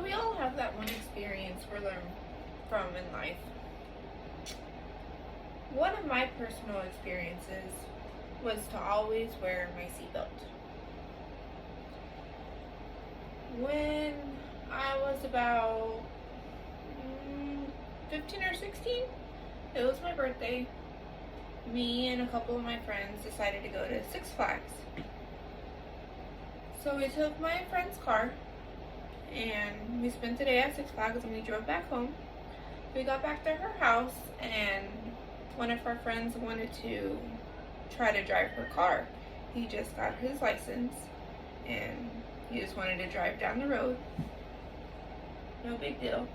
we all have that one experience we learn from in life. One of my personal experiences was to always wear my seatbelt. When I was about 15 or 16, it was my birthday. Me and a couple of my friends decided to go to Six Flags. So we took my friend's car and we spent the day at Six Flags and we drove back home. We got back to her house and one of our friends wanted to try to drive her car. He just got his license and he just wanted to drive down the road. No big deal.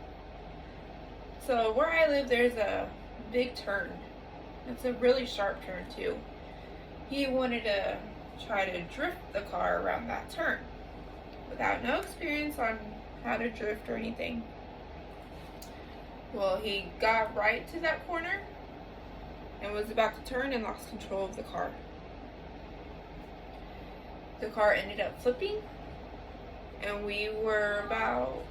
So where I live, there's a big turn. It's a really sharp turn too. He wanted to try to drift the car around that turn without no experience on how to drift or anything. Well, he got right to that corner and was about to turn and lost control of the car. The car ended up flipping and we were about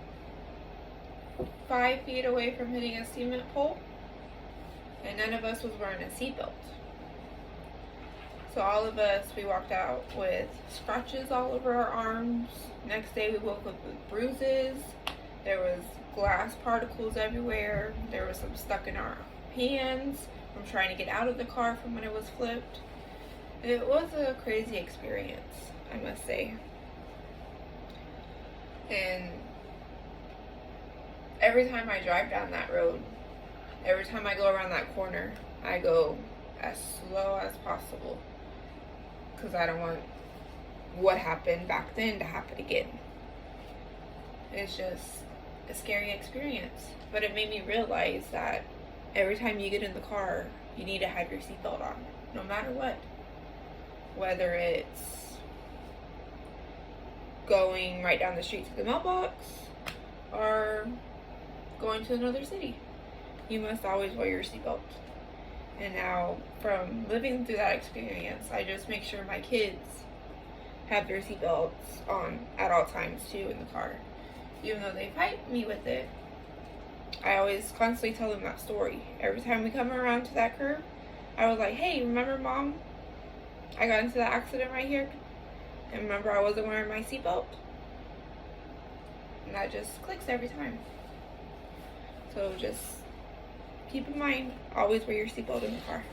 5 feet away from hitting a cement pole, and none of us was wearing a seatbelt. So all of us, we walked out with scratches all over our arms. Next day we woke up with bruises. There was glass particles everywhere. There was some stuck in our hands from trying to get out of the car from when it was flipped. It was a crazy experience, I must say. And every time I drive down that road, every time I go around that corner, I go as slow as possible because I don't want what happened back then to happen again. It's just a scary experience, but it made me realize that every time you get in the car, you need to have your seatbelt on, no matter what. Whether it's going right down the street to the mailbox or going to another city, you must always wear your seatbelt. And now, from living through that experience, I just make sure my kids have their seatbelts on at all times too in the car. Even though they fight me with it, I always constantly tell them that story. Every time we come around to that curve, I was like, hey, remember Mom? I got into that accident right here. And remember I wasn't wearing my seatbelt? And that just clicks every time. So just keep in mind, always wear your seatbelt in the car.